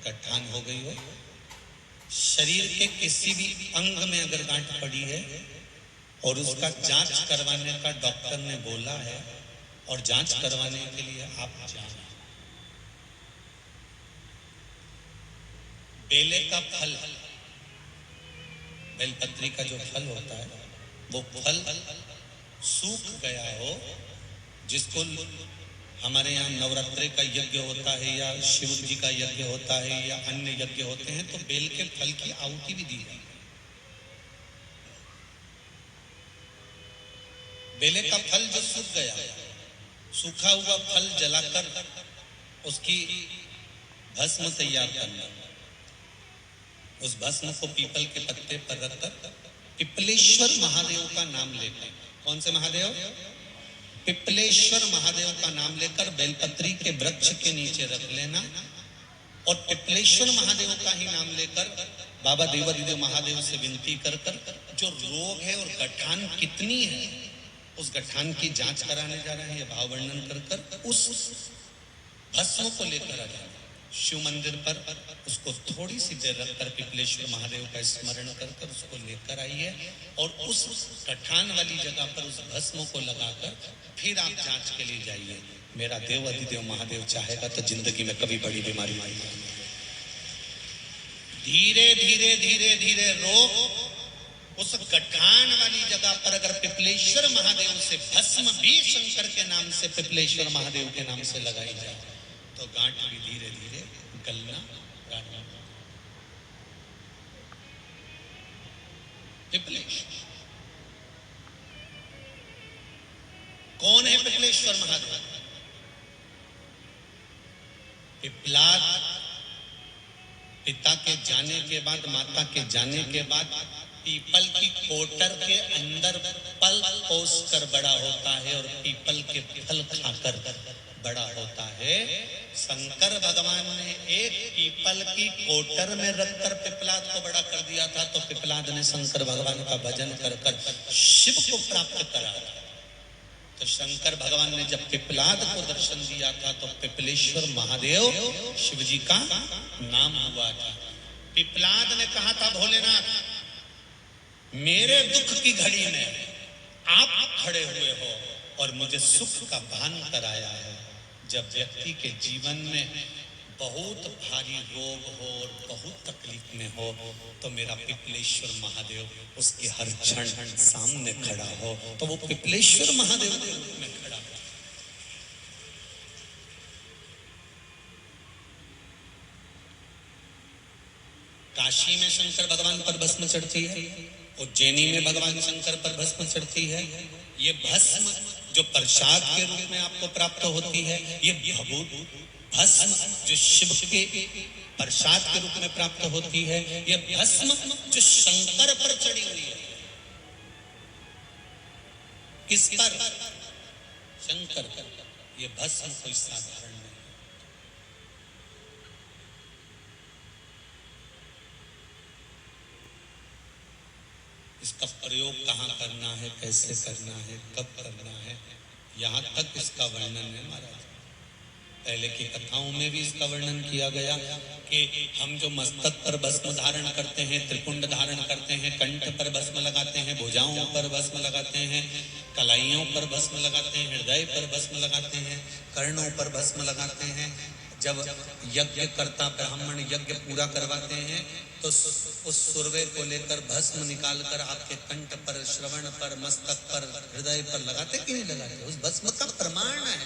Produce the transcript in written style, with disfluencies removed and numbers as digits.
गठान हो गई हो, शरीर के किसी भी अंग में अगर गांठ पड़ी है और उसका जांच करवाने का डॉक्टर ने बोला है और जांच करवाने के लिए आप जाएं, बेले का फल, बेलपत्री का जो फल होता है वो फल सूख गया हो, जिसको हमारे यहाँ नवरात्रि का यज्ञ होता है या शिव जी का यज्ञ होता है या अन्य यज्ञ होते हैं, तो बेल के फल की आहुति भी दी जाती है। बेले का फल जो सूख गया, सूखा हुआ फल जलाकर उसकी भस्म तैयार करना, उस भस्म को पीपल के पत्ते पर रखकर पिपलेश्वर महादेव का नाम लेकर, कौन से महादेव? पिपलेश्वर महादेव का नाम लेकर बेलपत्री के वृक्ष के नीचे रख लेना और पिपलेश्वर महादेव का ही नाम लेकर बाबा देवादिदेव महादेव से विनती कर कर जो रोग है और गठान कितनी है उस गठान की जांच कराने जा रहे हैं, यह भाव वर्णन कर कर उस भस्म को लेकर आ जाना शिव मंदिर पर, उसको थोड़ी सी देर रखकर पिपलेश्वर महादेव का स्मरण कर कर उसको लेकर आइए और उस गठान वाली जगह पर उस भस्म को लगाकर फिर आप जांच के लिए जाइए। मेरा देव अधिदेव महादेव चाहेगा तो जिंदगी में कभी बड़ी बीमारी नहीं। धीरे धीरे धीरे धीरे रोग उस गठान वाली जगह पर अगर पिपलेश्वर महादेव से भस्म भी शंकर के नाम से पिपलेश्वर महादेव के नाम से लगाई जाए तो गांठ भी धीरे धीरे गलना गांठ। पिपलेश्वर कौन है? पिपलेश्वर महादेव। पिपलाद पिता के जाने के बाद, माता के जाने के बाद पीपल की कोटर के अंदर पल पोस कर बड़ा होता है और पीपल के फल खाकर बड़ा होता है। शंकर भगवान ने एक पीपल की कोटर में रखकर पिपलाद को बड़ा कर दिया था, तो पिपलाद ने शंकर भगवान का भजन कर कर शिव को प्राप्त करा। तो शंकर भगवान ने जब पिपलाद को दर्शन दिया था तो पिपलेश्वर महादेव शिव जी का नाम हुआ था। पिपलाद ने कहा था, भोलेनाथ मेरे दुख की घड़ी में आप खड़े हुए हो और मुझे सुख का भान कराया है। जब व्यक्ति के जीवन में बहुत भारी रोग हो और बहुत तकलीफ में हो तो मेरा पिपलेश्वर महादेव उसके हर क्षण सामने खड़ा हो, तो वो पिपलेश्वर महादेव के रूप में खड़ा हो। काशी में शंकर भगवान पर भस्म चढ़ती है, उज्जैनी में भगवान शंकर पर भस्म चढ़ती है। ये भस्म जो प्रसाद के रूप में आपको प्राप्त होती है, ये भस्म जो शिव के प्रसाद के रूप में प्राप्त होती है, ये भस्म जो शंकर पर चढ़ी हुई है। किस पर? शंकर पर। ये भस्म कोई साधारण नहीं। इसका प्रयोग कहाँ करना है, कैसे करना है, कब करना है, यहाँ तक इसका वर्णन है महाराज। पहले की कथाओं में भी इसका वर्णन किया गया कि हम जो मस्तक पर भस्म धारण करते हैं, त्रिपुंड धारण करते हैं, कंठ पर भस्म लगाते हैं, भुजाओं पर भस्म लगाते हैं, कलाइयों पर भस्म लगाते हैं, हृदय पर भस्म लगाते हैं, कर्णों पर भस्म लगाते हैं। जब यज्ञ करता ब्राह्मण यज्ञ पूरा करवाते हैं तो उस सुरवे को लेकर भस्म निकालकर आपके कंठ पर, श्रवण पर, मस्तक पर, हृदय पर लगाते कि नहीं लगाते? उस भस्म का प्रमाण है।